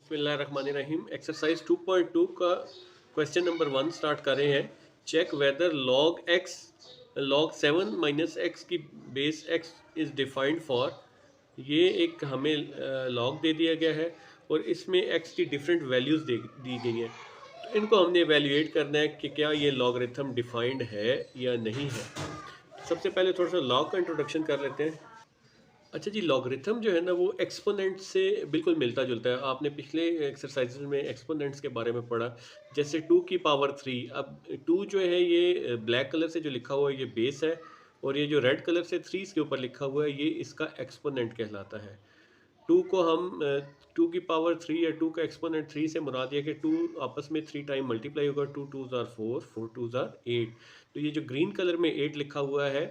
बिस्मिल्लाहिर्रहमानिर्रहीम। एक्सरसाइज 2.2 का question number 1 start कर रहे हैं। Check whether log 7 minus x की base x is defined for. ये एक हमें लॉग दे दिया गया है और इसमें एक्स की डिफरेंट वैल्यूज़ दी गई हैं। तो इनको हमने एवेल्यूएट करना है कि क्या ये लॉगरिथम डिफाइंड है या नहीं है। सबसे पहले थोड़ा सा लॉग का इंट्रोडक्शन कर लेते हैं। अच्छा जी, लॉगरिथम जो है ना वो एक्सपोनेंट से बिल्कुल मिलता जुलता है। आपने पिछले एक्सरसाइजेज में एक्सपोनेंट्स के बारे में पढ़ा, जैसे 2 की पावर 3। अब 2 जो है ये ब्लैक कलर से जो लिखा हुआ है ये बेस है, और ये जो रेड कलर से 3 इसके ऊपर लिखा हुआ है ये इसका एक्सपोनेंट कहलाता है। 2 को हम 2 की पावर 3 या 2 का एक्सपोनेंट 3 से मुराद ये कि 2 आपस में 3 टाइम मल्टीप्लाई होगा। 2 2 ज़ार 4, 4 2 ज़ार 8। तो ये जो ग्रीन कलर में 8 लिखा हुआ है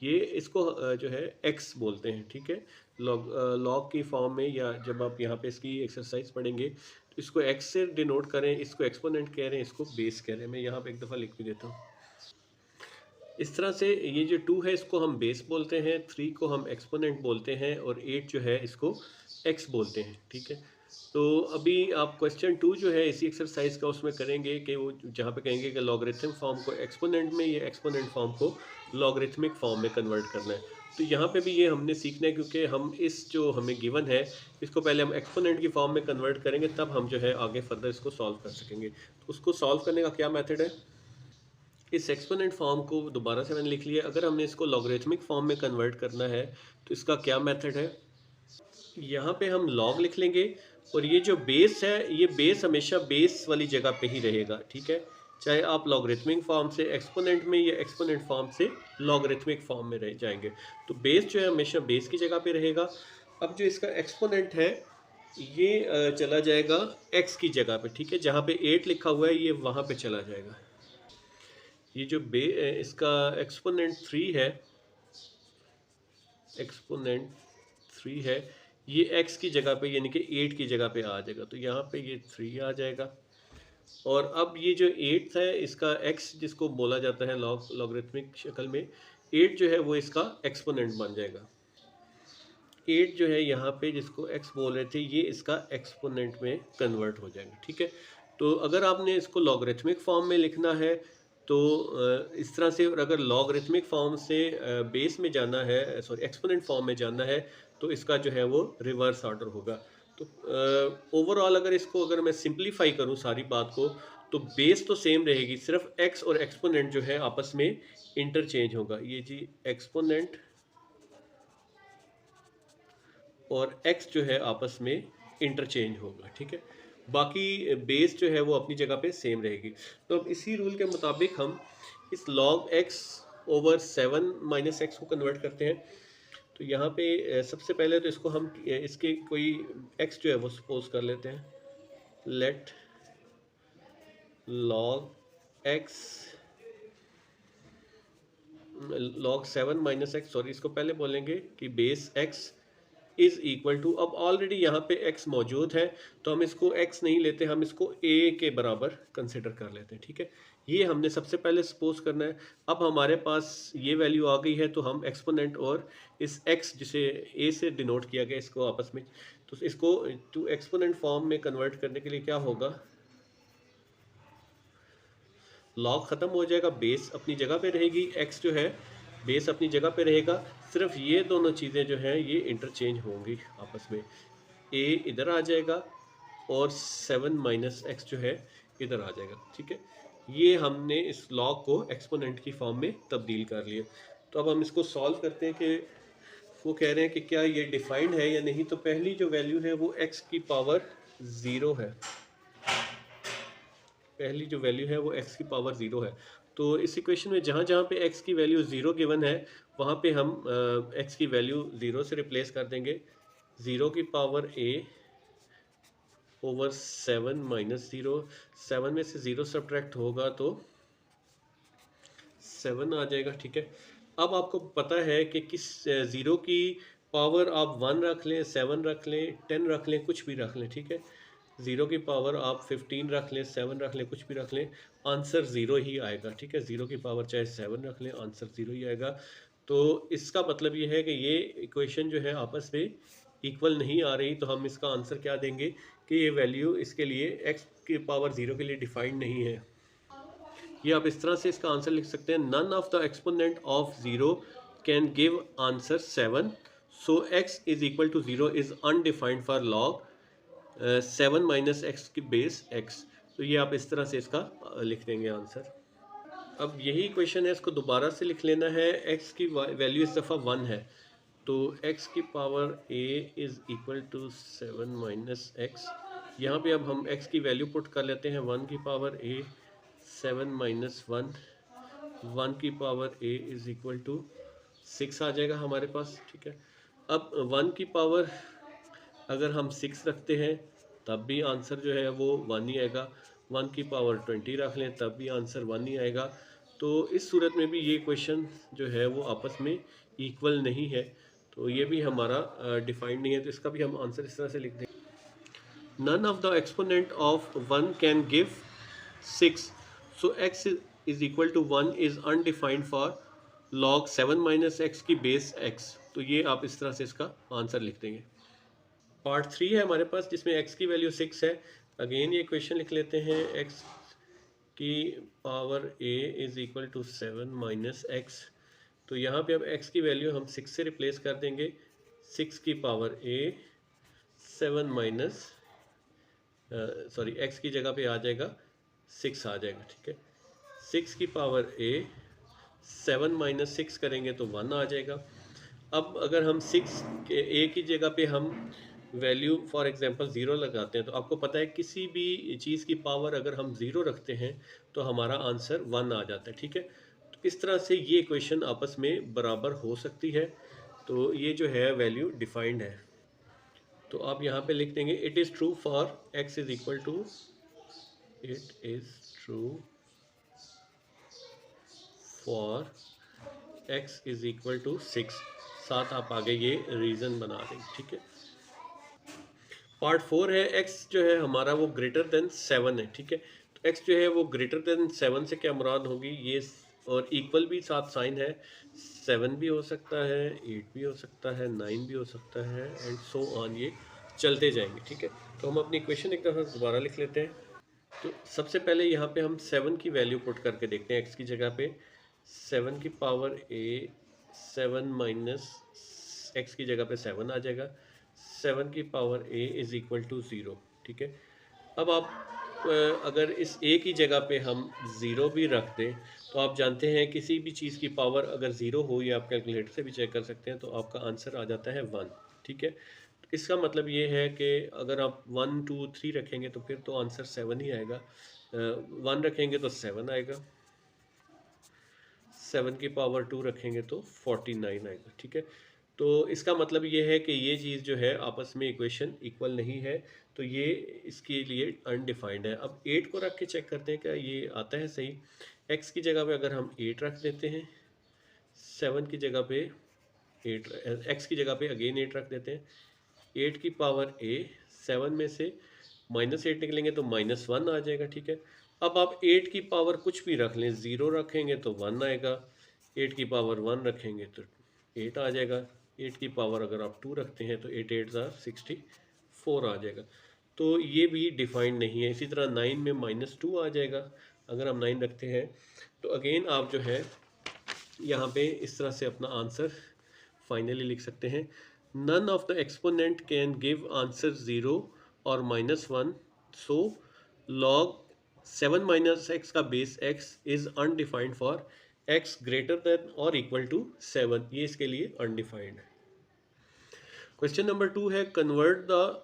ये इसको जो है एक्स बोलते हैं। ठीक है, लॉग की फॉर्म में, या जब आप यहाँ पे इसकी एक्सरसाइज पढ़ेंगे तो इसको एक्स से डिनोट करें, इसको एक्सपोनेंट कह रहे हैं, इसको बेस कह रहे हैं। मैं यहाँ पे एक दफ़ा लिख भी देता हूँ। इस तरह से ये जो 2 है इसको हम बेस बोलते हैं, 3 को हम एक्सपोनेंट बोलते हैं, और 8 जो है इसको एक्स बोलते हैं। ठीक है, तो अभी आप क्वेश्चन 2 जो है इसी एक्सरसाइज का उसमें करेंगे कि वो जहाँ पे कहेंगे कि लॉगरिथम फॉर्म को एक्सपोनेंट में या एक्सपोनेंट फॉर्म को लॉगरिथमिक फॉर्म में कन्वर्ट करना है। तो यहाँ पे भी ये हमने सीखना है, क्योंकि हम इस जो हमें गिवन है इसको पहले हम एक्सपोनेंट की फॉर्म में कन्वर्ट करेंगे, तब हम जो है आगे फर्दर इसको सॉल्व कर सकेंगे। तो उसको सॉल्व करने का क्या मेथड है, इस एक्सपोनेंट फॉर्म को दोबारा से मैंने लिख लिया। अगर हमने इसको लॉगरिथमिक फॉर्म में कन्वर्ट करना है तो इसका क्या मेथड है, यहाँ पे हम लॉग लिख लेंगे, और ये जो बेस है ये बेस हमेशा बेस वाली जगह पे ही रहेगा। ठीक है, चाहे आप लॉगरिथमिक फॉर्म से एक्सपोनेंट में या एक्सपोनेंट फॉर्म से लॉगरिथमिक फॉर्म में रह जाएंगे, तो बेस जो है हमेशा बेस की जगह पे रहेगा। अब जो इसका एक्सपोनेंट है ये चला जाएगा एक्स की जगह पे। ठीक है, जहाँ पे 8 लिखा हुआ है ये वहाँ पे चला जाएगा। ये जो इसका एक्सपोनेंट 3 है, एक्सपोनेंट 3 है, ये x की जगह पे यानी कि 8 की जगह पे आ जाएगा, तो यहाँ पे ये 3 आ जाएगा। और अब ये जो 8 है इसका x जिसको बोला जाता है लॉगरिथमिक शक्ल में, 8 जो है वो इसका एक्सपोनेंट बन जाएगा। 8 जो है यहाँ पे जिसको x बोल रहे थे ये इसका एक्सपोनेंट में कन्वर्ट हो जाएगा। ठीक है, तो अगर आपने इसको लॉगरिथमिक फॉर्म में लिखना है तो इस तरह से, और अगर लॉगरिथमिक फॉर्म से बेस में जाना है, सॉरी एक्सपोनेंट फॉर्म में जाना है, तो इसका जो है वो रिवर्स ऑर्डर होगा। तो ओवरऑल अगर मैं सिंप्लीफाई करूँ सारी बात को, तो बेस तो सेम रहेगी, सिर्फ x और एक्सपोनेंट जो है आपस में इंटरचेंज होगा। ये जी एक्सपोनेंट और x जो है आपस में इंटरचेंज होगा। ठीक है, बाकी बेस जो है वो अपनी जगह पे सेम रहेगी। तो अब इसी रूल के मुताबिक हम इस log x over 7 minus x को कन्वर्ट करते हैं। तो यहाँ पे सबसे पहले तो इसको हम इसके कोई x जो है वो सपोज कर लेते हैं। Let log 7 minus x, sorry इसको पहले बोलेंगे कि base x is equal to, अब ऑलरेडी यहाँ पे x मौजूद है तो हम इसको x नहीं लेते, हम इसको a के बराबर कंसिडर कर लेते हैं। ठीक है, ये हमने सबसे पहले सपोज करना है। अब हमारे पास ये वैल्यू आ गई है तो हम एक्सपोनेंट और इस x जिसे a से डिनोट किया गया इसको आपस में, तो इसको टू एक्सपोनेंट फॉर्म में कन्वर्ट करने के लिए क्या होगा, लॉग ख़त्म हो जाएगा, बेस अपनी जगह पे रहेगी, x जो है बेस अपनी जगह पे रहेगा, सिर्फ ये दोनों चीज़ें जो हैं ये इंटरचेंज होंगी आपस में। a इधर आ जाएगा और 7 माइनस एक्स जो है इधर आ जाएगा। ठीक है, ये हमने इस लॉग को एक्सपोनेंट की फॉर्म में तब्दील कर लिया। तो अब हम इसको सॉल्व करते हैं कि वो कह रहे हैं कि क्या ये डिफाइंड है या नहीं। तो पहली जो वैल्यू है वो x की पावर 0 है, पहली जो वैल्यू है वो x की पावर 0 है। तो इस इक्वेशन में जहाँ जहाँ पे x की वैल्यू 0 गिवन है वहाँ पे हम x की वैल्यू 0 से रिप्लेस कर देंगे। 0 की पावर a ओवर 7 माइनस 0, 7 में से 0 सब्ट्रैक्ट होगा तो 7 आ जाएगा। ठीक है, अब आपको पता है कि किस 0 की पावर आप 1 रख लें, 7 रख लें, 10 रख लें, कुछ भी रख लें। ठीक है, 0 की पावर आप 15 रख लें, 7 रख लें, कुछ भी रख लें, आंसर 0 ही आएगा। ठीक है, 0 की पावर चाहे 7 रख लें, आंसर 0 ही आएगा। तो इसका मतलब ये है कि ये इक्वेशन जो है आपस में इक्वल नहीं आ रही, तो हम इसका आंसर क्या देंगे कि ये वैल्यू इसके लिए x की पावर 0 के लिए डिफाइंड नहीं है। ये आप इस तरह से इसका आंसर लिख सकते हैं, none of the exponent of 0 can give answer 7, so x is equal to 0 is undefined for log 7 minus x की बेस x। तो ये आप इस तरह से इसका लिख देंगे आंसर। अब यही क्वेश्चन है, इसको दोबारा से लिख लेना है। x की वैल्यू इस दफ़ा 1 है, तो x की power a is equal to 7 minus x. यहाँ पे अब हम x की वैल्यू पुट कर लेते हैं, 1 की पावर a 7 माइनस 1, 1 की power a is equal to 6 आ जाएगा हमारे पास। ठीक है, अब 1 की पावर अगर हम 6 रखते हैं तब भी आंसर जो है वो 1 ही आएगा, 1 की पावर 20 रख लें तब भी आंसर 1 ही आएगा। तो इस सूरत में भी ये क्वेश्चन जो है वो आपस में इक्वल नहीं है, तो ये भी हमारा डिफाइंड नहीं है, तो इसका भी हम आंसर इस तरह से लिख देंगे, none of the exponent of 1 can give 6, so x is equal to 1 is undefined for log 7 minus x की बेस x। तो ये आप इस तरह से इसका आंसर लिख देंगे। पार्ट 3 है हमारे पास जिसमें x की वैल्यू 6 है। अगेन ये क्वेश्चन लिख लेते हैं, x की power a is equal to 7 minus x. तो यहाँ पे अब x की वैल्यू हम 6 से रिप्लेस कर देंगे, 6 की power a 7 minus sorry x की जगह पे आ जाएगा 6 आ जाएगा। ठीक है, 6 की पावर a 7 माइनस 6 करेंगे तो 1 आ जाएगा। अब अगर हम 6 के a की जगह पे हम वैल्यू फॉर एग्जांपल 0 लगाते हैं, तो आपको पता है किसी भी चीज़ की पावर अगर हम 0 रखते हैं तो हमारा आंसर 1 आ जाता है। ठीक है, तो इस तरह से ये इक्वेशन आपस में बराबर हो सकती है, तो ये जो है वैल्यू डिफाइंड है। तो आप यहाँ पे लिख देंगे, it is true for x is equal to, it is true for x is equal to 6, साथ आप आगे ये रीज़न बना देंगे। ठीक है, पार्ट 4 है, x जो है हमारा वो ग्रेटर देन 7 है। ठीक है, तो x जो है वो ग्रेटर देन 7 से क्या मुराद होगी, ये और इक्वल भी साथ साइन है, 7 भी हो सकता है, 8 भी हो सकता है, 9 भी हो सकता है, एंड सो ऑन, ये चलते जाएंगे। ठीक है, तो हम अपनी इक्वेशन एक दफ़ा दोबारा लिख लेते हैं। तो सबसे पहले यहाँ पे हम 7 की वैल्यू पुट करके देखते हैं, x की जगह पे 7 की पावर a 7 माइनस एक्स की जगह पे 7 आ जाएगा, 7 की power a is equal to 0। ठीक है, अब आप अगर इस a की जगह पे हम 0 भी रख दें, तो आप जानते हैं किसी भी चीज़ की पावर अगर 0 हो, या आप कैलकुलेटर से भी चेक कर सकते हैं, तो आपका आंसर आ जाता है 1। ठीक है, तो इसका मतलब ये है कि अगर आप 1 2 3 रखेंगे तो फिर तो आंसर 7 ही आएगा, 1 रखेंगे तो 7 आएगा, 7 की पावर 2 रखेंगे तो 49 आएगा। ठीक है, तो इसका मतलब ये है कि ये चीज़ जो है आपस में इक्वेशन इक्वल नहीं है, तो ये इसके लिए अनडिफाइंड है। अब 8 को रख के चेक करते हैं क्या ये आता है सही। x की जगह पे अगर हम 8 रख देते हैं, 7 की जगह पे 8, x की जगह पे अगेन 8 रख देते हैं, 8 की पावर a 7 में से -8 निकलेंगे तो -1 आ जाएगा। ठीक है, अब आप 8 की पावर कुछ भी रख लें, 0 रखेंगे तो 1 आएगा, 8 की पावर 1 रखेंगे तो 8 आ जाएगा, 8 की पावर अगर आप 2 रखते हैं तो 8 8 64 आ जाएगा। तो ये भी डिफाइंड नहीं है। इसी तरह 9 में -2 आ जाएगा अगर हम 9 रखते हैं। तो अगेन आप जो है यहाँ पे इस तरह से अपना आंसर फाइनली लिख सकते हैं, none of the exponent can give answer 0 और -1, सो log 7 माइनस एक्स का base x is undefined for x greater than और इक्वल टू 7, ये इसके लिए अनडिफाइंड है। क्वेश्चन नंबर 2 है, convert the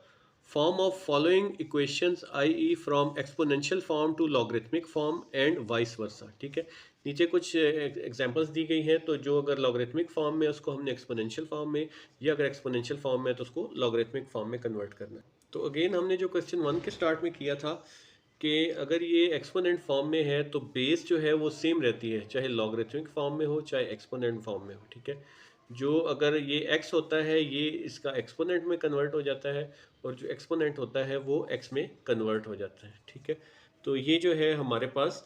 form of following equations i.e. From exponential form to logarithmic form and vice versa. ठीक है, नीचे कुछ एग्जांपल्स दी गई हैं, तो जो अगर लॉगरिथमिक फॉर्म में उसको हमने एक्सपोनेंशियल फॉर्म में, या अगर एक्सपोनेंशियल फॉर्म में तो उसको लॉगरिथमिक फॉर्म में कन्वर्ट करना है। तो अगेन हमने जो क्वेश्चन 1 के स्टार्ट में किया था कि अगर ये एक्सपोनेंट फॉर्म में है तो बेस जो है वो सेम रहती है, चाहे लॉगरिथमिक फॉर्म में हो चाहे एक्सपोनेंट फॉर्म में हो। ठीक है, जो अगर ये x होता है ये इसका एक्सपोनेंट में कन्वर्ट हो जाता है, और जो एक्सपोनेंट होता है वो x में कन्वर्ट हो जाता है। ठीक है, तो ये जो है हमारे पास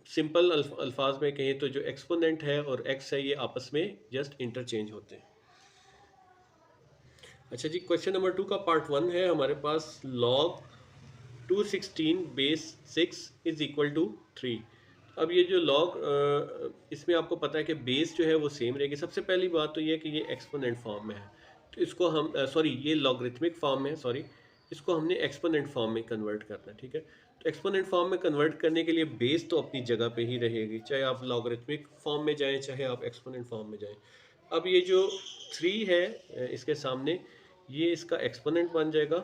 सिंपल अल्फाज में कहें तो जो एक्सपोनेंट है और x है ये आपस में जस्ट इंटरचेंज होते हैं। अच्छा जी, क्वेश्चन नंबर 2 का पार्ट 1 है हमारे पास। Log 216 base 6 is equal to 3। अब ये जो लॉग, इसमें आपको पता है कि बेस जो है वो सेम रहेगी। सबसे पहली बात तो ये है कि ये एक्सपोनेंट फॉर्म में है, तो इसको हम सॉरी ये लॉगरिथमिक फॉर्म में है, सॉरी इसको हमने एक्सपोनेंट फॉर्म में कन्वर्ट करना है। ठीक है, तो एक्सपोनेंट फॉर्म में कन्वर्ट करने के लिए बेस तो अपनी जगह पे ही रहेगी, चाहे आप लॉगरिथमिक फॉर्म में जाएं चाहे आप एक्सपोनेंट फॉर्म में जाएं। अब ये जो 3 है इसके सामने, ये इसका एक्सपोनेंट बन जाएगा,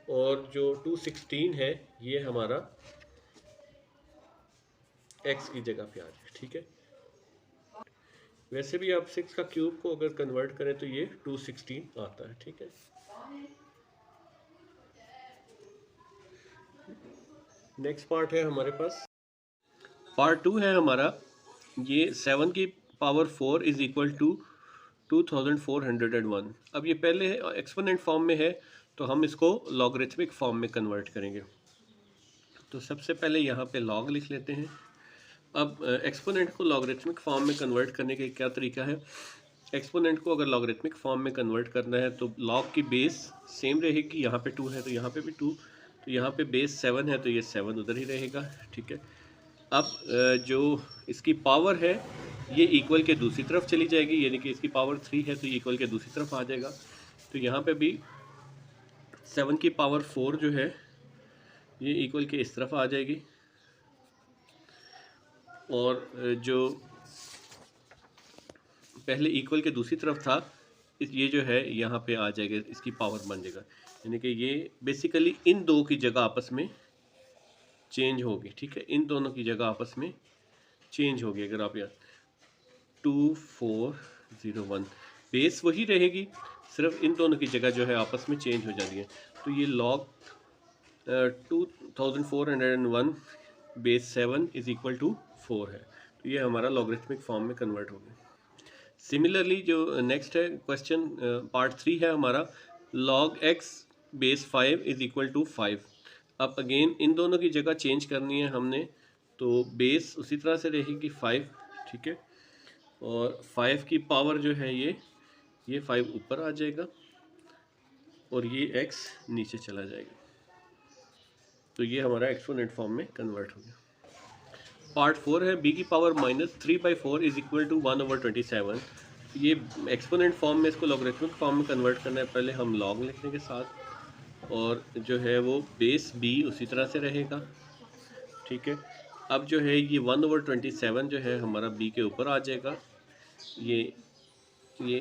और जो 216 है ये हमारा x की जगह पे आ जाए। ठीक है, वैसे भी आप 6 का क्यूब को अगर कन्वर्ट करें तो ये 216 आता है। ठीक है, नेक्स्ट पार्ट है हमारे पास, पार्ट 2 है हमारा। ये 7 की पावर 4 इज इक्वल टू 2401। अब ये पहले एक्सपोनेंट फॉर्म में है, तो हम इसको लॉगरिथमिक फॉर्म में कन्वर्ट करेंगे। तो सबसे पहले यहाँ पे लॉग लिख लेते हैं। अब एक्सपोनेंट को लॉगरिथमिक फॉर्म में कन्वर्ट करने का क्या तरीका है। एक्सपोनेंट को अगर लॉगरिथमिक फॉर्म में कन्वर्ट करना है तो लॉग की बेस सेम रहेगी। यहाँ पे 2 है तो यहाँ पे भी 2, तो यहाँ पे बेस 7 है तो ये 7 उधर ही रहेगा। ठीक है, अब जो इसकी पावर है ये इक्वल के दूसरी तरफ चली जाएगी, यानी कि इसकी पावर 3 है तो ये इक्वल के दूसरी तरफ आ जाएगा। तो यहाँ पे भी 7 की पावर 4 जो है ये इक्वल के इस तरफ आ जाएगी, और जो पहले इक्वल के दूसरी तरफ था ये जो है यहाँ पे आ जाएगा, इसकी पावर बन जाएगा। यानी कि ये बेसिकली इन दो की जगह आपस में चेंज होगी। ठीक है, इन दोनों की जगह आपस में चेंज होगी। अगर आप यार 2401 बेस वही रहेगी, सिर्फ इन दोनों की जगह जो है आपस में चेंज हो जाती है। तो ये log 2401 base 7 is equal to 4 है। तो ये हमारा लॉगरिथमिक फॉर्म में कन्वर्ट हो गया। सिमिलरली जो नेक्स्ट है क्वेश्चन पार्ट 3 है हमारा, log x base 5 is equal to 5। अब अगेन इन दोनों की जगह चेंज करनी है हमने, तो बेस उसी तरह से रहेगी 5। ठीक है, और 5 की पावर जो है ये 5 ऊपर आ जाएगा और ये x नीचे चला जाएगा। तो ये हमारा एक्सपोनेंट फॉर्म में कन्वर्ट हो गया। पार्ट 4 है, b की पावर -3/4 इज इक्वल टू 1/27। ये एक्सपोनेंट फॉर्म में, इसको लॉगरिथमिक फॉर्म में कन्वर्ट करना है। पहले हम लॉग लिखने के साथ, और जो है वो बेस b उसी तरह से रहेगा। ठीक है, अब जो है ये 1/27 जो है हमारा b के ऊपर आ जाएगा, ये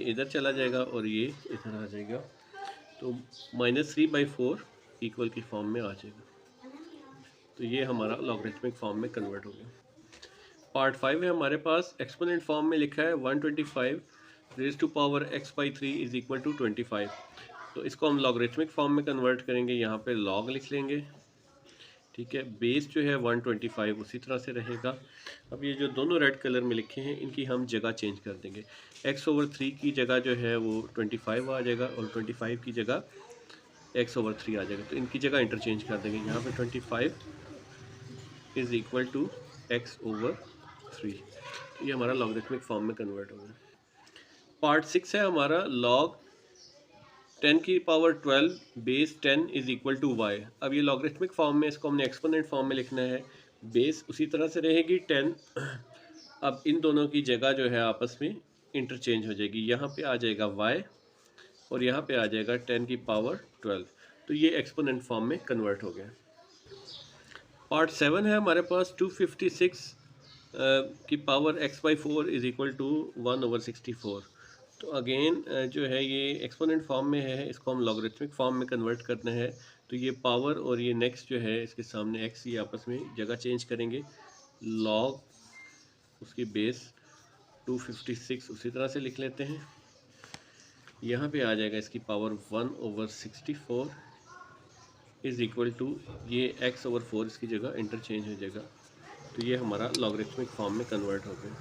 इधर चला जाएगा और ये इधर आ जाएगा। तो -3/4 इक्वल की फॉर्म में आ जाएगा। तो ये हमारा लॉगरिथमिक फॉर्म में कन्वर्ट हो गया। पार्ट 5 है हमारे पास, एक्सपोनेंट फॉर्म में लिखा है 125 raise to power x/3 is equal to 25। तो इसको हम लॉगरिथमिक फॉर्म में कन्वर्ट करेंगे, यहाँ पे लॉग लिख लेंगे। ठीक है, बेस जो है 125 उसी तरह से रहेगा। अब ये जो दोनों रेड कलर में लिखे हैं इनकी हम जगह चेंज कर देंगे। x/3 की जगह जो है वो 25 आ जाएगा, और 25 की जगह x/3 आ जाएगा। तो इनकी जगह इंटरचेंज कर देंगे। यहाँ पे 25 इज इक्वल टू x/3। ये हमारा लॉगरिथमिक फॉर्म में कन्वर्ट हो गया। पार्ट 6 है हमारा, लॉग 10 की power 12 base 10 is equal to y। अब ये लॉगरिथमिक फॉर्म में, इसको हमने एक्सपोनेंट फॉर्म में लिखना है। बेस उसी तरह से रहेगी 10, अब इन दोनों की जगह जो है आपस में इंटरचेंज हो जाएगी। यहाँ पे आ जाएगा y और यहाँ पे आ जाएगा 10 की पावर 12। तो ये एक्सपोनेंट फॉर्म में कन्वर्ट हो गया। पार्ट 7 है हमारे पास, 256 की power x/4 is equal to 1/64। तो अगेन जो है ये एक्सपोनेंट फॉर्म में है, इसको हम लॉगरिथमिक फॉर्म में कन्वर्ट करना है। तो ये पावर और ये नेक्स्ट जो है इसके सामने x, ये आपस में जगह चेंज करेंगे। लॉग उसकी बेस 256 उसी तरह से लिख लेते हैं। यहाँ पे आ जाएगा इसकी पावर 1/64 इज इक्वल टू, ये x/4 इसकी जगह इंटरचेंज हो जाएगा। तो ये हमारा लॉगरिथमिक फॉर्म में कन्वर्ट हो गया।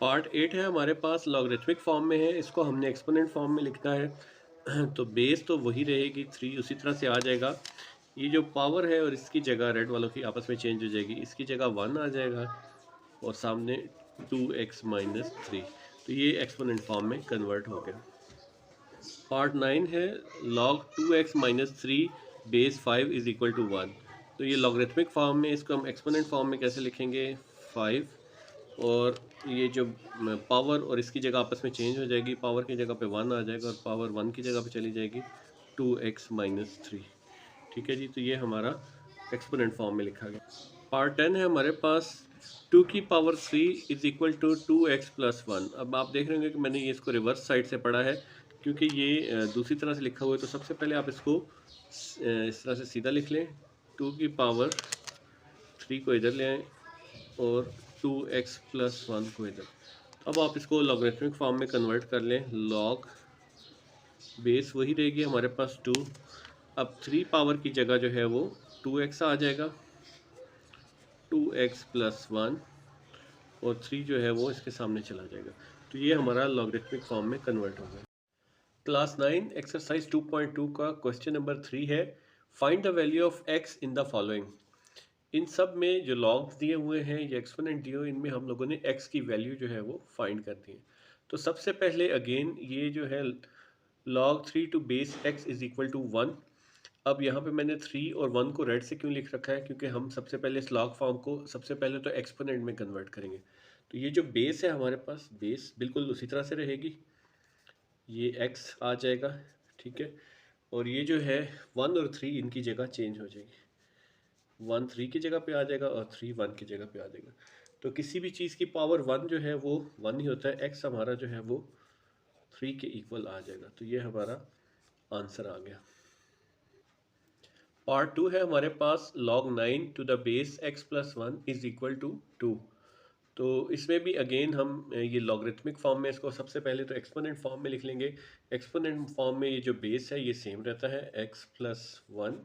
पार्ट 8 है हमारे पास, लॉगरिथमिक फॉर्म में है, इसको हमने एक्सपोनेंट फॉर्म में लिखना है। तो बेस तो वही रहेगी 3, उसी तरह से आ जाएगा। ये जो पावर है और इसकी जगह रेड वालों की आपस में चेंज हो जाएगी, इसकी जगह 1 आ जाएगा और सामने 2x - 3। तो ये एक्सपोनेंट फॉर्म में कन्वर्ट हो गया। पार्ट 9 है log 2x minus 3 base 5 is equal to 1। तो ये लॉगरिथमिक फॉर्म में, इसको हम एक्सपोनेंट फॉर्म में कैसे लिखेंगे, 5, और ये जो पावर और इसकी जगह आपस में चेंज हो जाएगी, पावर की जगह पे 1 आ जाएगा और पावर 1 की जगह पे चली जाएगी 2x माइनस 3। ठीक है जी, तो ये हमारा एक्सपोनेंट फॉर्म में लिखा गया। पार्ट 10 है हमारे पास 2 की power 3 is equal to 2x plus 1। अब आप देख रहे होंगे कि मैंने ये इसको रिवर्स साइड से पढ़ा है, क्योंकि ये दूसरी तरह से लिखा हुआ है। तो सबसे पहले आप इसको इस तरह से सीधा लिख लें, 2 की पावर 3 को इधर ले आएँ और 2x प्लस 1 को इधर। अब आप इसको लॉगरिथमिक फॉर्म में कन्वर्ट कर लें, लॉग बेस वही रहेगी हमारे पास 2। अब 3 पावर की जगह जो है वो 2x आ जाएगा, 2x प्लस 1, और 3 जो है वो इसके सामने चला जाएगा। तो ये हमारा लॉगरिथमिक फॉर्म में कन्वर्ट हो गया। क्लास 9 एक्सरसाइज 2.2 का क्वेश्चन नंबर 3 है, find the value of x in the following. इन सब में जो लॉग्स दिए हुए हैं या एक्सपोनेंट दिए हुए, इनमें हम लोगों ने x की वैल्यू जो है वो फाइंड करनी है। तो सबसे पहले अगेन ये जो है log 3 to base x is equal to 1। अब यहाँ पे मैंने 3 और 1 को रेड से क्यों लिख रखा है, क्योंकि हम सबसे पहले इस लॉग फॉर्म को सबसे पहले तो एक्सपोनेंट में कन्वर्ट करेंगे। तो ये जो बेस है हमारे पास, बेस बिल्कुल उसी तरह से रहेगी, ये x आ जाएगा, ठीक है। और ये जो है 1 और 3 इनकी जगह चेंज हो जाएगी, 1 3 की जगह पे आ जाएगा और 3 1 की जगह पे आ जाएगा। तो किसी भी चीज़ की पावर 1 जो है वो 1 ही होता है, x हमारा जो है वो 3 के इक्वल आ जाएगा। तो ये हमारा आंसर आ गया। पार्ट 2 है हमारे पास, log 9 to the base x plus 1 is equal to 2। तो इसमें भी अगेन हम ये लॉगरिथमिक फॉर्म में इसको सबसे पहले तो एक्सपोनेंट फॉर्म में लिख लेंगे। एक्सपोनेंट फॉर्म में ये जो बेस है ये सेम रहता है, x प्लस 1।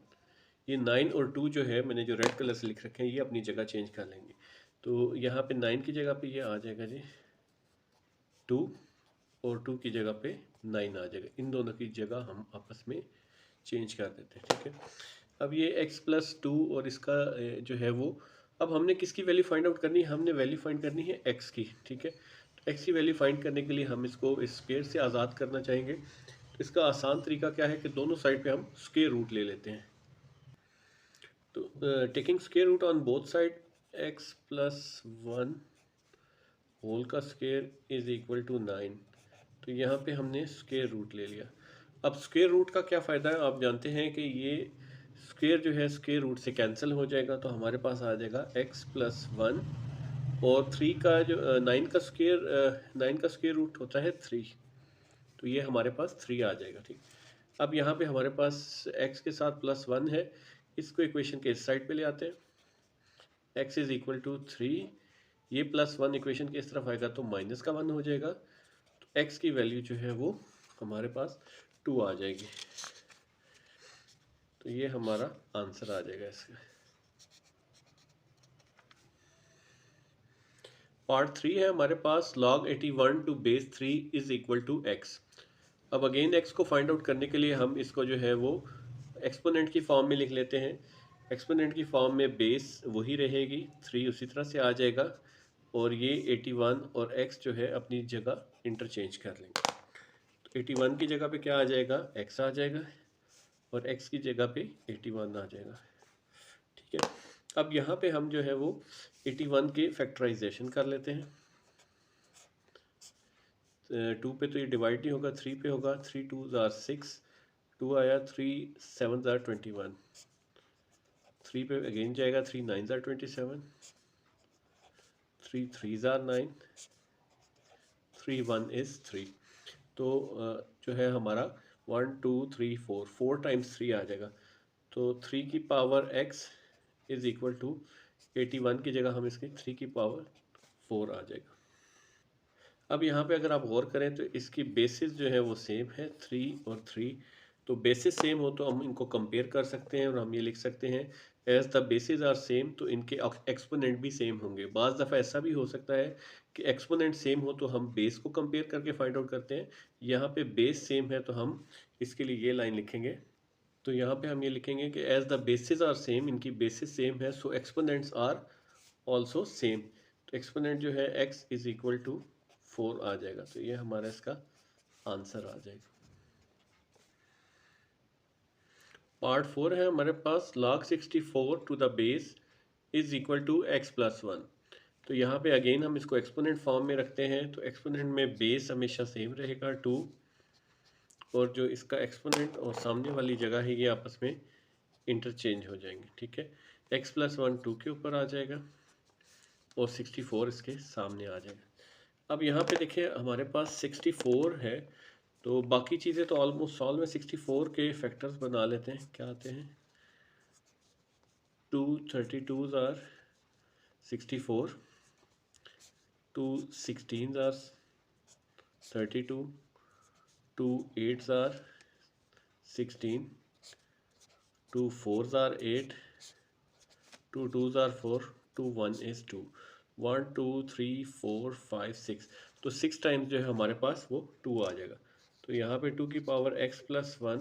ये 9 और 2 जो है मैंने जो रेड कलर से लिख रखे हैं, ये अपनी जगह चेंज कर लेंगे। तो यहाँ पे 9 की जगह पे ये आ जाएगा जी 2, और 2 की जगह पे 9 आ जाएगा। इन दोनों की जगह हम आपस में चेंज कर देते हैं, ठीक है। अब ये x प्लस 2 और इसका जो है वो, अब हमने किसकी वैल्यू फाइंड आउट करनी है, हमने वैल्यू फाइंड करनी है x की, ठीक है। तो x की वैल्यू फाइंड करने के लिए हम इसको इस स्क्वायर से आज़ाद करना चाहेंगे। तो इसका आसान तरीका क्या है कि दोनों साइड पे हम स्क्वायर रूट ले लेते हैं। तो taking square root on both side, x plus 1 whole का स्क्वायर इज इक्वल टू 9। तो यहाँ पे हमने स्क्वायर रूट ले लिया। अब स्क्वायर रूट का क्या फ़ायदा है, आप जानते हैं कि ये स्क्वायर जो है स्क्वायर रूट से कैंसिल हो जाएगा। तो हमारे पास आ जाएगा x प्लस 1, और 3 का जो 9 का स्क्वायर, 9 का स्क्वायर रूट होता है 3। तो ये हमारे पास 3 आ जाएगा, ठीक। अब यहाँ पे हमारे पास x के साथ प्लस 1 है, इसको इक्वेशन के इस साइड पे ले आते हैं, x इज इक्वल टू 3। ये प्लस 1 इक्वेशन के इस तरफ आएगा तो माइनस का 1 हो जाएगा। तो x की वैल्यू जो है वो हमारे पास 2 आ जाएगी। तो ये हमारा आंसर आ जाएगा इसका। पार्ट 3 है हमारे पास, log 81 to base 3 is equal to x। अब अगेन x को फाइंड आउट करने के लिए हम इसको जो है वो एक्सपोनेंट की फॉर्म में लिख लेते हैं। एक्सपोनेंट की फॉर्म में बेस वही रहेगी, 3 उसी तरह से आ जाएगा, और ये 81 और x जो है अपनी जगह इंटरचेंज कर लेंगे। तो 81 की जगह पे क्या आ जाएगा, x आ जाएगा, और x की जगह पे 81 आ जाएगा, ठीक है। अब यहाँ पे हम जो है वो 81 के फैक्टराइजेशन कर लेते हैं। 2 पे तो ये डिवाइड नहीं होगा, 3 पे होगा। 3 2 ज़ार 6, 2 आया, 3 7 ज़ार 21, 3 पे अगेन जाएगा, 3 9 ज़ार 27, 3 3 ज़ार 9, 3 1 इज़ 3। तो जो है हमारा 1 2 3 4, 4 टाइम्स 3 आ जाएगा। तो 3 की power x is equal to 81 की जगह हम इसकी 3 की पावर 4 आ जाएगा। अब यहाँ पे अगर आप गौर करें तो इसकी बेसिस जो है वो सेम है, 3 और 3। तो बेसिस सेम हो तो हम इनको कंपेयर कर सकते हैं, और हम ये लिख सकते हैं as the bases are same, तो इनके एक्सपोनेंट भी सेम होंगे। बाज़ दफ़ा ऐसा भी हो सकता है कि एक्सपोनेंट सेम हो तो हम बेस को कंपेयर करके फाइंड आउट करते हैं। यहाँ पे बेस सेम है तो हम इसके लिए ये लाइन लिखेंगे। तो यहाँ पे हम ये लिखेंगे कि as the bases are same, इनकी बेसिस सेम है, सो एक्सपोनेंट्स आर ऑल्सो सेम। तो एक्सपोनेंट जो है x इज इक्वल टू 4 आ जाएगा। तो ये हमारा इसका आंसर आ जाएगा। पार्ट 4 है हमारे पास log 64 to the base is equal to x+1। तो यहाँ पे अगेन हम इसको एक्सपोनेंट फॉर्म में रखते हैं, तो एक्सपोनेंट में बेस हमेशा सेम रहेगा 2, और जो इसका एक्सपोनेंट और सामने वाली जगह है ये आपस में इंटरचेंज हो जाएंगे। ठीक है, x+1 2 के ऊपर आ जाएगा और 64 इसके सामने आ जाएगा। अब यहाँ पे देखिए हमारे पास 64 है, तो बाकी चीज़ें तो ऑलमोस्ट सॉल्व में 64 के फैक्टर्स बना लेते हैं। क्या आते हैं, 2 32s are 64, 2 16s are 32, 2 8s are 16, 2 4s are 8, 2 2s are 4, 2 1 is 2, 1 2 3 4 5 6, तो 6 टाइम्स जो है हमारे पास वो 2 आ जाएगा। तो यहाँ पे 2 की पावर x+1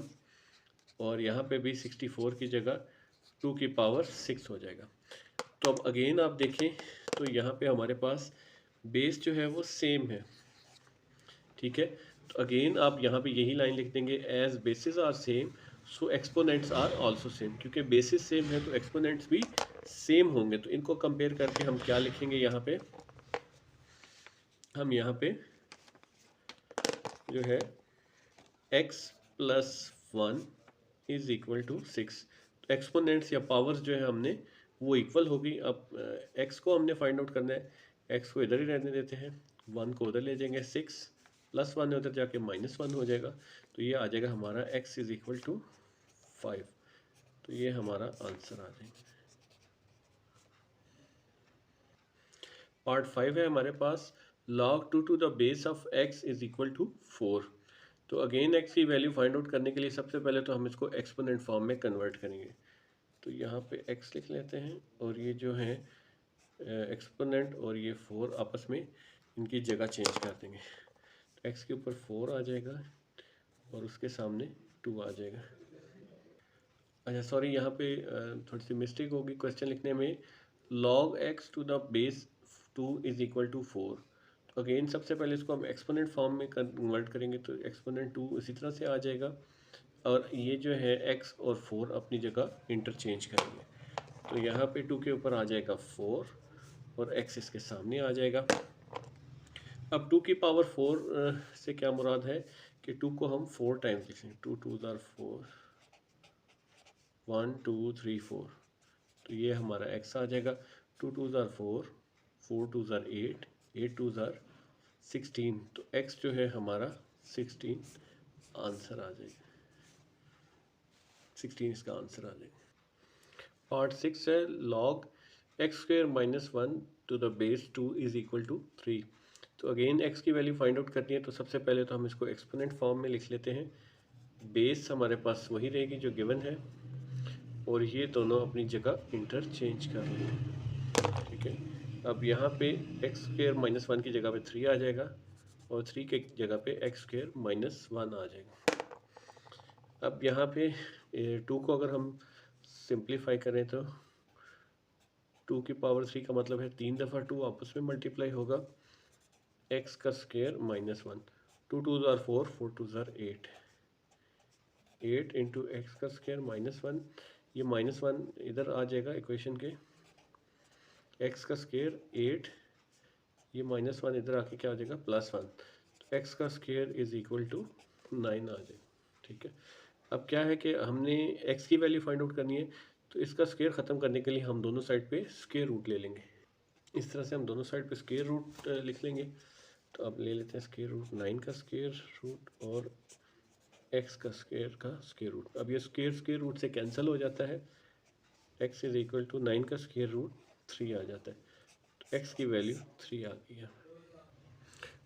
और यहाँ पे भी 64 की जगह 2 की पावर 6 हो जाएगा। तो अब अगेन आप देखें तो यहाँ पे हमारे पास बेस जो है वो सेम है। ठीक है, तो अगेन आप यहाँ पे यही लाइन लिख देंगे, as bases are same so exponents are also same. क्योंकि बेसिस सेम है तो एक्सपोनेंट्स भी सेम होंगे। तो इनको कंपेयर करके हम क्या लिखेंगे, यहाँ पे हम यहाँ पे जो है x+1 इज इक्वल टू 6। तो एक्सपोनेंट्स या पावर्स जो है हमने वो इक्वल होगी। अब x को हमने फाइंड आउट करना है, x को इधर ही रहने देते हैं, 1 को उधर ले जाएंगे, 6+1 है उधर जाके -1 हो जाएगा। तो ये आ जाएगा हमारा x इज इक्वल टू 5। तो ये हमारा आंसर आ जाएगा। पार्ट 5 है हमारे पास, log 2 to the base of x is equal to 4। तो अगेन x की वैल्यू फाइंड आउट करने के लिए सबसे पहले तो हम इसको एक्सपोनेंट फॉर्म में कन्वर्ट करेंगे। तो यहाँ पे x लिख लेते हैं और ये जो है एक्सपोनेंट और ये 4 आपस में इनकी जगह चेंज कर देंगे। तो x के ऊपर 4 आ जाएगा और उसके सामने 2 आ जाएगा। अच्छा सॉरी, यहाँ पे थोड़ी सी मिस्टेक होगी क्वेश्चन लिखने में। log x to the base 2 is equal to 4। तो अगेन सबसे पहले इसको हम एक्सपोनेंट फॉर्म में कन्वर्ट करेंगे, तो एक्सपोनेंट 2 इसी तरह से आ जाएगा और ये जो है x और 4 अपनी जगह इंटरचेंज करेंगे। तो यहाँ पे 2 के ऊपर आ जाएगा 4 और x इसके सामने आ जाएगा। अब 2 की पावर 4 से क्या मुराद है कि 2 को हम 4 टाइम्स लिखेंगे, 2 2s आर 4, 1 2 3 4। तो ये हमारा x आ जाएगा, 2 2s are 4, 4 2s are 8, 8 2s are 16। तो x जो है हमारा 16 आंसर आ जाएगा, 16 इसका आंसर आ जाएगा। पार्ट 6 है, log x² -1 to the base 2 is equal to 3। तो अगेन x की वैल्यू फाइंड आउट करनी है, तो सबसे पहले तो हम इसको एक्सपोनेंट फॉर्म में लिख लेते हैं। बेस हमारे पास वही रहेगी जो गिवन है और ये दोनों अपनी जगह इंटरचेंज कर लेंगे। ठीक है, अब यहाँ पे x² -1 की जगह पे 3 आ जाएगा और 3 के जगह पे x² -1 आ जाएगा। अब यहाँ पे 2 को अगर हम सिंप्लीफाई करें तो 2 की पावर 3 का मतलब है 3 दफ़ा 2 आपस में मल्टीप्लाई होगा, x का square -1, 2 2s are 4, 4 2s are 8, 8 into x का स्क्वायर -1, ये -1 इधर आ जाएगा इक्वेशन के, x का स्क्वायर 8, ये -1 इधर आके क्या आ जाएगा +1, तो x का स्क्वायर इज इक्वल टू 9 आ जाएगा। ठीक है, अब क्या है कि हमने x की वैल्यू फाइंड आउट करनी है, तो इसका स्क्वायर ख़त्म करने के लिए हम दोनों साइड पे स्क्वायर रूट ले लेंगे। इस तरह से हम दोनों साइड पे स्क्वायर रूट लिख लेंगे। तो अब ले लेते हैं स्क्वायर रूट 9 का स्क्वायर रूट और x का स्क्वायर रूट। अब ये स्क्वायर रूट से कैंसिल हो जाता है, x इज इक्वल टू 9 का स्क्वायर रूट 3 आ जाता है। तो x की वैल्यू 3 आ गई है।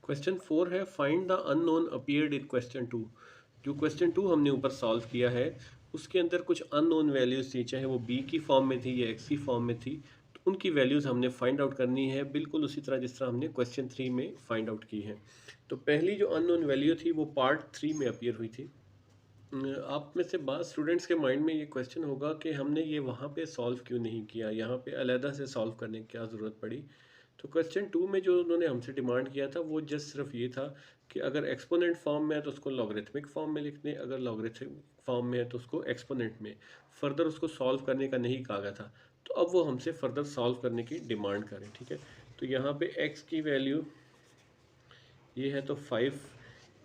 क्वेश्चन 4 है, find the unknown appeared in question 2। जो क्वेश्चन 2 हमने ऊपर सॉल्व किया है उसके अंदर कुछ अननोन वैल्यूज़ थी, चाहे वो b की फॉर्म में थी या x की फॉर्म में थी। तो उनकी वैल्यूज़ हमने फाइंड आउट करनी है, बिल्कुल उसी तरह जिस तरह हमने क्वेश्चन 3 में फाइंड आउट की है। तो पहली जो अननोन वैल्यू थी वो पार्ट 3 में अपीयर हुई थी। आप में से बाद स्टूडेंट्स के माइंड में ये क्वेश्चन होगा कि हमने ये वहाँ पे सॉल्व क्यों नहीं किया, यहाँ पे अलहदा से सॉल्व करने की क्या ज़रूरत पड़ी। तो क्वेश्चन 2 में जो उन्होंने हमसे डिमांड किया था वो जस्ट सिर्फ ये था कि अगर एक्सपोनेंट फॉर्म में है तो उसको लॉगरिथमिक फॉर्म में लिख दें, अगर लॉगरिथमिक फॉर्म में है तो उसको एक्सपोनेंट में, फर्दर उसको सॉल्व करने का नहीं कहा गया था। तो अब वो हमसे फर्दर सॉल्व करने की डिमांड करें, ठीक है। तो यहाँ पे x की वैल्यू ये है, तो 5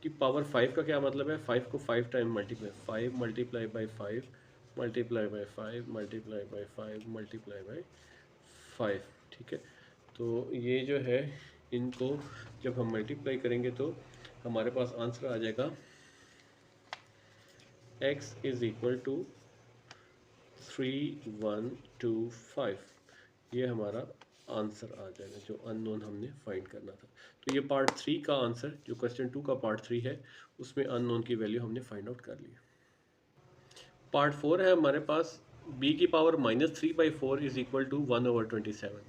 की पावर 5 का क्या मतलब है, 5 को 5 time multiply, 5 multiply by 5 multiply by 5 multiply by 5 multiply by 5, ठीक है। तो ये जो है इनको जब हम मल्टीप्लाई करेंगे तो हमारे पास आंसर आ जाएगा x इज़ इक्वल टू 3125। ये हमारा आंसर आ जाएगा जो अननोन हमने फाइंड करना था। तो ये पार्ट 3 का आंसर, जो क्वेश्चन 2 का पार्ट 3 है, उसमें अननोन की वैल्यू हमने फाइंड आउट कर ली। पार्ट 4 है हमारे पास, b की पावर -3/4 इज इक्वल टू 1/27।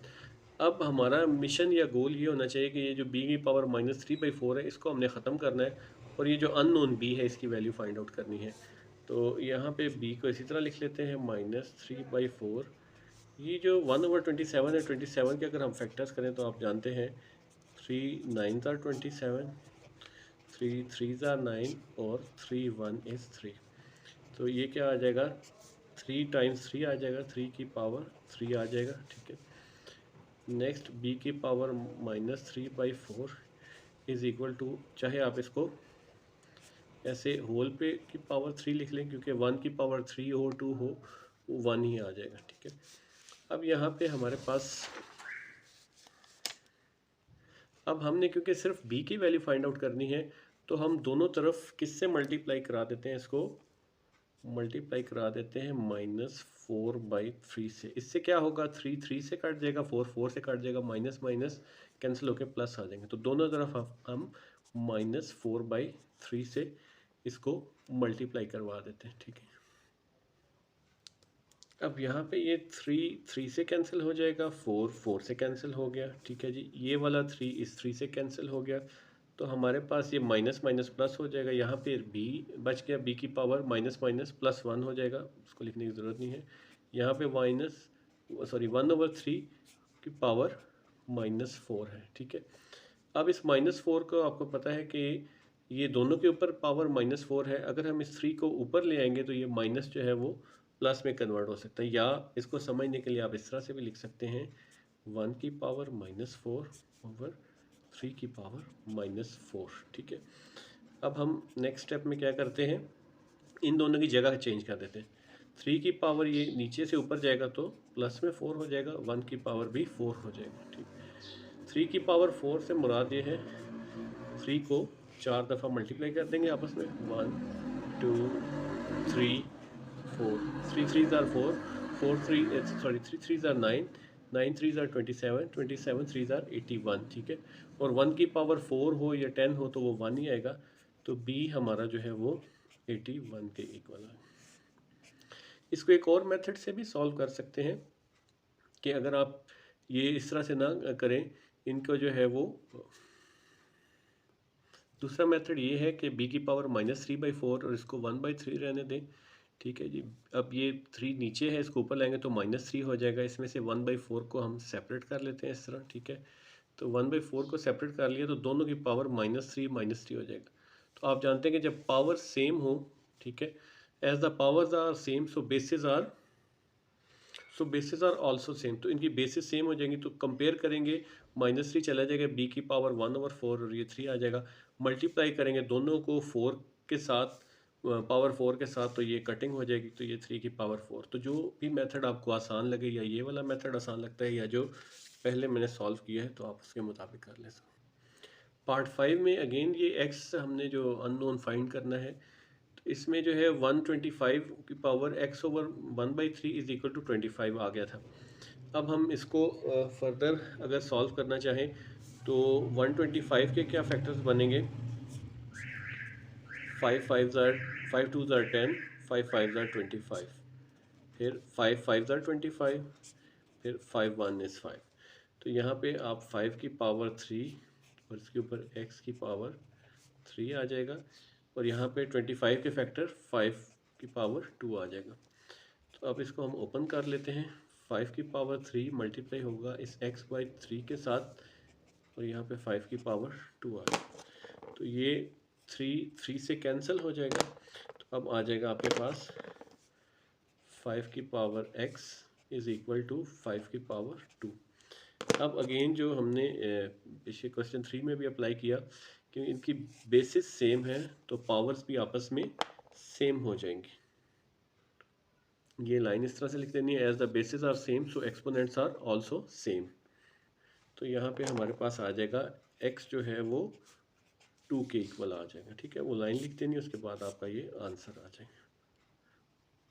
अब हमारा मिशन या गोल ये होना चाहिए कि ये जो b की पावर -3/4 है इसको हमने ख़त्म करना है, और ये जो अननोन b है इसकी वैल्यू फाइंड आउट करनी है। तो यहाँ पे b को इसी तरह लिख लेते हैं -3/4। ये जो 1/27 है, 27 के अगर हम फैक्टर्स करें तो आप जानते हैं 3 9s are 27, 3 3s are 9 और 3 1 is 3। तो ये क्या आ जाएगा, 3 टाइम्स 3 आ जाएगा, 3 की पावर 3 आ जाएगा, ठीक है। नेक्स्ट b की पावर -3/4 इज़ इक्वल टू, चाहे आप इसको ऐसे होल पे की पावर 3 लिख लें, क्योंकि 1 की पावर 3 हो 2 हो वो 1 ही आ जाएगा, ठीक है। अब यहाँ पे हमारे पास, अब हमने क्योंकि सिर्फ b की वैल्यू फाइंड आउट करनी है तो हम दोनों तरफ किससे मल्टीप्लाई करा देते हैं, इसको मल्टीप्लाई करा देते हैं -4/3 से। इससे क्या होगा, 3 3 से कट जाएगा, 4 4 से कट जाएगा, माइनस माइनस कैंसिल होकर प्लस आ जाएंगे। तो दोनों तरफ हम -4/3 से इसको मल्टीप्लाई करवा देते हैं, ठीक है। अब यहाँ पे ये 3 3 से कैंसिल हो जाएगा, 4 4 से कैंसिल हो गया, ठीक है जी। ये वाला 3 इस 3 से कैंसिल हो गया, तो हमारे पास ये माइनस माइनस प्लस हो जाएगा। यहाँ पे b बच गया, b की पावर माइनस माइनस प्लस 1 हो जाएगा, उसको लिखने की ज़रूरत नहीं है। यहाँ पे 1/3 की पावर -4 है, ठीक है। अब इस -4 को आपको पता है कि ये दोनों के ऊपर पावर -4 है, अगर हम इस 3 को ऊपर ले आएंगे तो ये माइनस जो है वो प्लस में कन्वर्ट हो सकता है, या इसको समझने के लिए आप इस तरह से भी लिख सकते हैं 1 की पावर -4/3 की पावर -4, ठीक है। अब हम नेक्स्ट स्टेप में क्या करते हैं, इन दोनों की जगह चेंज कर देते हैं। 3 की पावर ये नीचे से ऊपर जाएगा तो प्लस में 4 हो जाएगा, 1 की पावर भी 4 हो जाएगा, ठीक। 3 की पावर 4 से मुराद ये है 3 को 4 दफ़ा मल्टीप्लाई कर देंगे आपस में, 1 2 3 4, 3 3s are 4, 3 3s are 9, 9 3s are 27, 27 3s are 81, ठीक है। और 1 की पावर 4 हो या 10 हो तो वो 1 ही आएगा, तो b हमारा जो है वो 81 के इक्वल है। इसको एक और मेथड से भी सॉल्व कर सकते हैं कि अगर आप ये इस तरह से ना करें, इनको जो है वो, दूसरा मेथड ये है कि b की पावर -3/4 और इसको 1/3 रहने दें, ठीक है जी। अब ये 3 नीचे है, इसको ऊपर लाएंगे तो -3 हो जाएगा, इसमें से 1/4 को हम सेपरेट कर लेते हैं इस तरह, ठीक है। तो 1/4 को सेपरेट कर लिया तो दोनों की पावर -3 हो जाएगा। तो आप जानते हैं कि जब पावर सेम हो, ठीक है, as the powers are same so bases are also same, तो इनकी बेसिस सेम हो जाएंगी। तो कंपेयर करेंगे, -3 चला जाएगा, b की पावर 1/4 और ये 3 आ जाएगा। मल्टीप्लाई करेंगे दोनों को 4 के साथ, पावर 4 के साथ, तो ये कटिंग हो जाएगी, तो ये 3 की पावर 4। तो जो भी मेथड आपको आसान लगे, या ये वाला मेथड आसान लगता है या जो पहले मैंने सॉल्व किया है, तो आप उसके मुताबिक कर लें। पार्ट 5 में अगेन ये x हमने जो अननोन फाइंड करना है, तो इसमें जो है 125 की power x/1/3 is equal to 25 आ गया था। अब हम इसको फर्दर अगर सॉल्व करना चाहें तो 125 के क्या फैक्टर्स बनेंगे, 5 5s are 5 2s are 10, 5 5s are 25, फिर 5 5s are 25, फिर 5 1 is 5। तो यहाँ पे आप 5 की पावर 3 और इसके ऊपर x की पावर 3 आ जाएगा, और यहाँ पे 25 के फैक्टर 5 की पावर 2 आ जाएगा। तो अब इसको हम ओपन कर लेते हैं, 5 की पावर 3 मल्टीप्लाई होगा इस x/3 के साथ, और यहाँ पे 5 की पावर 2 आ जाएगा। तो ये 3 3 से कैंसिल हो जाएगा, तो अब आ जाएगा आपके पास 5 की power x is equal to 5 की पावर 2। अब अगेन जो हमने पिछले क्वेश्चन 3 में भी अप्लाई किया कि इनकी बेसिस सेम है तो पावर्स भी आपस में सेम हो जाएंगी। ये लाइन इस तरह से लिख देनी है, as the bases are same so exponents are also same. तो यहाँ पे हमारे पास आ जाएगा x जो है वो 2 के इक्वल आ जाएगा। ठीक है, वो लाइन लिख देनी है, उसके बाद आपका ये आंसर आ जाएगा।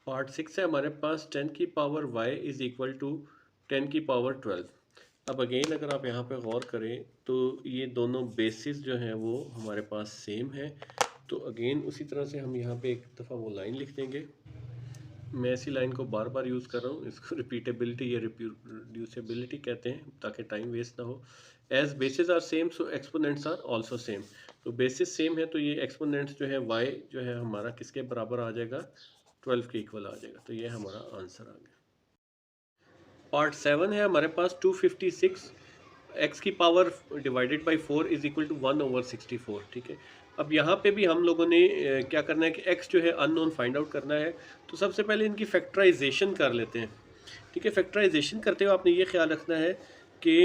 पार्ट 6 है हमारे पास 10 की power y is equal to 10 की पावर 12। अब अगेन अगर आप यहाँ पे गौर करें तो ये दोनों बेसिस जो हैं वो हमारे पास सेम है। तो अगेन उसी तरह से हम यहाँ पे एक दफ़ा वो लाइन लिख देंगे। मैं इसी लाइन को बार बार यूज़ कर रहा हूँ, इसको रिपीटेबिलिटी या रिप्यूडियूसिबिलिटी कहते हैं ताकि टाइम वेस्ट ना हो। As bases are same so exponents are also same. तो बेसिस सेम है तो ये एक्सपोनेंट्स जो है y जो है हमारा किसके बराबर आ जाएगा, 12 के इक्वल आ जाएगा। तो ये हमारा आंसर आ गया। पार्ट 7 है हमारे पास 256 x की power divided by 4 is equal to 1/64। ठीक है, अब यहाँ पे भी हम लोगों ने क्या करना है कि x जो है अननोन फाइंड आउट करना है। तो सबसे पहले इनकी फैक्टराइजेशन कर लेते हैं। ठीक है, फैक्टराइजेशन करते हुए आपने ये ख्याल रखना है कि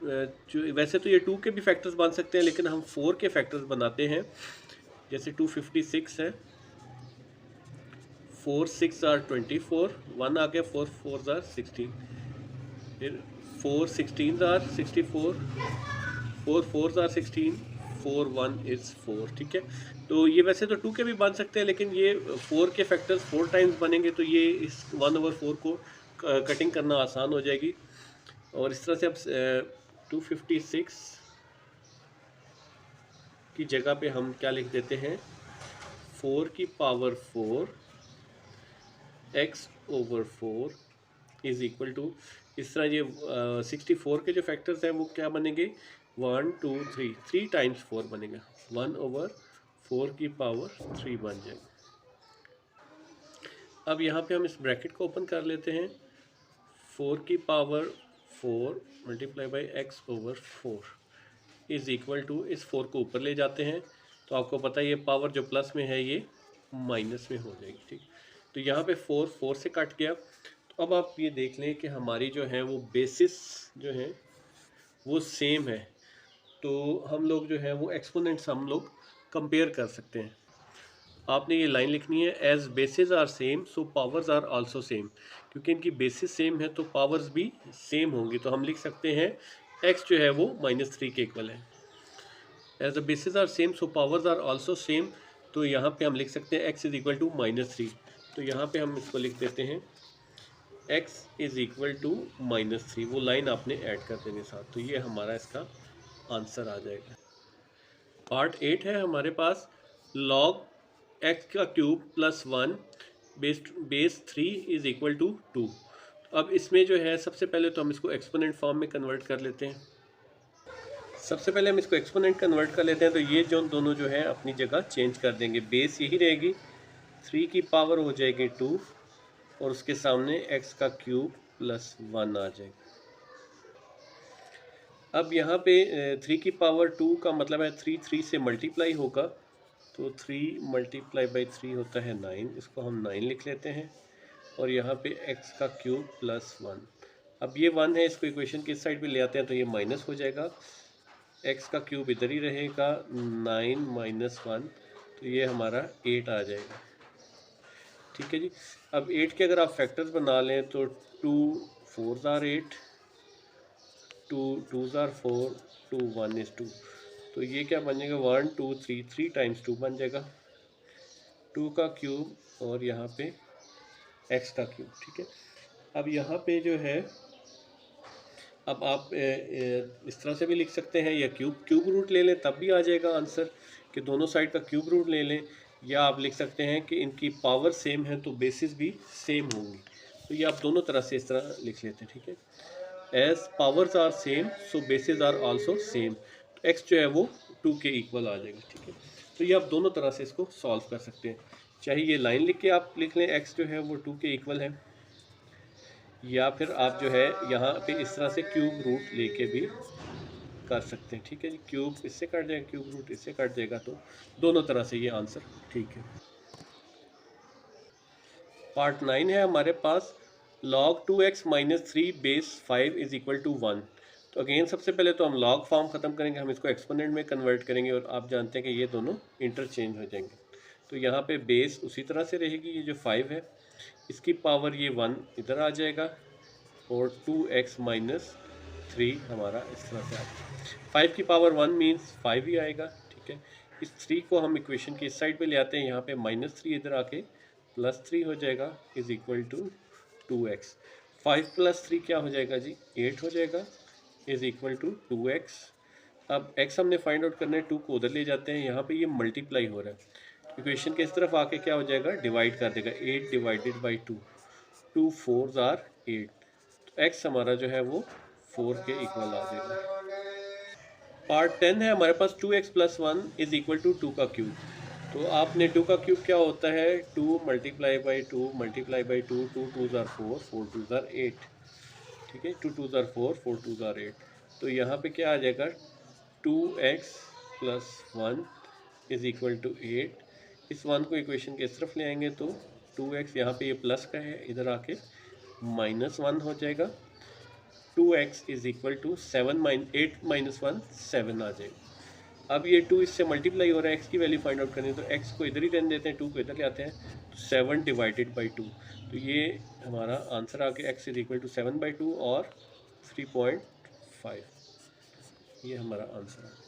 जो वैसे तो ये 2 के भी फैक्टर्स बन सकते हैं लेकिन हम 4 के फैक्टर्स बनाते हैं। जैसे 256 है, 4 6 आर 24, 1 आ गया, 4 4 आर 16, फिर 4 16 आर 64, 4 4 आर 16, 4 1 इज़ 4। ठीक है, तो ये वैसे तो 2 के भी बन सकते हैं लेकिन ये 4 के फैक्टर्स 4 टाइम्स बनेंगे तो ये इस 1/4 को कटिंग करना आसान हो जाएगी। और इस तरह से अब 256 की जगह पे हम क्या लिख देते हैं, 4 की power 4 x/4 is equal to, इस तरह ये 64 के जो फैक्टर्स हैं वो क्या बनेंगे, 1 2 3, 3 टाइम्स 4 बनेगा, 1/4 की पावर 3 बन जाएगा। अब यहाँ पे हम इस ब्रैकेट को ओपन कर लेते हैं, 4 की power 4 multiply by x/4 is equal to, इस 4 को ऊपर ले जाते हैं तो आपको पता है ये पावर जो प्लस में है ये माइनस में हो जाएगी। ठीक, तो यहाँ पे 4 4 से कट गया। तो अब आप ये देख लें कि हमारी जो है वो बेसिस जो है वो सेम है, तो हम लोग जो है वो एक्सपोनेंट्स हम लोग कंपेयर कर सकते हैं। आपने ये लाइन लिखनी है, as bases are same so powers are also same. क्योंकि इनकी बेसिस सेम है तो पावर्स भी सेम होंगी, तो हम लिख सकते हैं x जो है वो -3 के इक्वल है। As the bases are same so powers are also same, तो यहाँ पे हम लिख सकते हैं x इज इक्वल टू -3। तो यहाँ पे हम इसको लिख देते हैं x इज इक्वल टू -3, वो लाइन आपने ऐड कर देनी साथ, तो ये हमारा इसका आंसर आ जाएगा। पार्ट 8 है हमारे पास, log x का cube plus 1 base 3 is equal to 2। अब इसमें जो है सबसे पहले तो हम इसको एक्सपोनेंट फॉर्म में कन्वर्ट कर लेते हैं। सबसे पहले हम इसको एक्सपोनेंट कन्वर्ट कर लेते हैं, तो ये जो दोनों जो है अपनी जगह चेंज कर देंगे। बेस यही रहेगी, 3 की पावर हो जाएगी 2 और उसके सामने x का क्यूब प्लस 1 आ जाएगा। अब यहाँ पे 3 की पावर 2 का मतलब है 3 3 से मल्टीप्लाई होगा, तो 3 मल्टीप्लाई बाई 3 होता है 9, इसको हम 9 लिख लेते हैं। और यहाँ पे x का क्यूब प्लस 1, अब ये 1 है, इसको इक्वेशन की साइड पे ले आते हैं तो ये माइनस हो जाएगा, x का क्यूब इधर ही रहेगा, 9 माइनस 1, तो ये हमारा 8 आ जाएगा। ठीक है जी, अब 8 के अगर आप फैक्टर्स बना लें तो 2 4 आर 8, 2 2 आर 4, 2 1 इज़ 2, तो ये क्या बन जाएगा, 1 2 3, 3 टाइम्स 2 बन जाएगा, 2 का क्यूब और यहाँ पे x का क्यूब। ठीक है, अब यहाँ पे जो है, अब आप इस तरह से भी लिख सकते हैं, या क्यूब रूट ले लें तब भी आ जाएगा आंसर, कि दोनों साइड का क्यूब रूट ले लें, या आप लिख सकते हैं कि इनकी पावर सेम है तो बेसिस भी सेम होंगी। तो ये आप दोनों तरह से इस तरह लिख लेते हैं। ठीक है, as powers are same so bases are also same, तो x जो है वो 2 के इक्वल आ जाएगा। ठीक है, तो ये आप दोनों तरह से इसको सॉल्व कर सकते हैं, चाहे ये लाइन लिख के आप लिख लें x जो है वो 2 के इक्वल है, या फिर आप जो है यहाँ पे इस तरह से क्यूब रूट लेके भी कर सकते हैं। ठीक है जी, क्यूब इससे कट जाएगा, क्यूब रूट इससे कट जाएगा, तो दोनों तरह से ये आंसर ठीक है। पार्ट 9 है हमारे पास, log 2x minus 3 base 5 is equal to 1। तो अगेन सबसे पहले तो हम log फॉर्म ख़त्म करेंगे, हम इसको एक्सपोनेंट में कन्वर्ट करेंगे और आप जानते हैं कि ये दोनों इंटरचेंज हो जाएंगे। तो यहाँ पे बेस उसी तरह से रहेगी, ये जो 5 है इसकी पावर ये 1 इधर आ जाएगा और 2x माइनस 3 हमारा इस तरह से आएगा। 5 की पावर 1 मीन्स 5 ही आएगा, ठीक है। इस 3 को हम इक्वेशन की इस साइड पे ले आते हैं, यहाँ पे -3 इधर आके +3 हो जाएगा इज इक्वल टू 2x। 5 + 3 क्या हो जाएगा जी, 8 हो जाएगा इज इक्वल टू 2x। अब x हमने फाइंड आउट करना है, 2 को उधर ले जाते हैं, यहाँ पे ये मल्टीप्लाई हो रहा है, इक्वेशन के इस तरफ आके क्या हो जाएगा, डिवाइड कर देगा, 8 डिवाइडेड बाई 2, 2 4s आर 8, तो x हमारा जो है वो 4 के इक्वल आ जाएगा। पार्ट 10 है हमारे पास, 2x + 1 इज इक्वल टू 2 का क्यूब। तो आपने 2 का क्यूब क्या होता है, 2 multiply by 2 multiply by 2, 2 2s are 4, 4 2s are 8, ठीक है, 2 2s आर 4, 4 2s आर 8। तो यहाँ पे क्या आ जाएगा, 2x + 1 इज इक्वल टू 8। इस 1 को इक्वेशन के इस तरफ ले आएंगे तो 2x यहाँ पे ये प्लस का है, इधर आके -1 हो जाएगा, 2x इज इक्वल टू 8 - 1 7 आ जाएगा। अब ये 2 इससे मल्टीप्लाई हो रहा है, x की वैल्यू फाइंड आउट करनी है, तो x को इधर ही रहने देते हैं, 2 को इधर ले आते हैं, तो 7 डिवाइडेड बाई 2, तो ये हमारा आंसर आ गया, x इज इक्वल टू 7/2 और 3.5, ये हमारा आंसर है।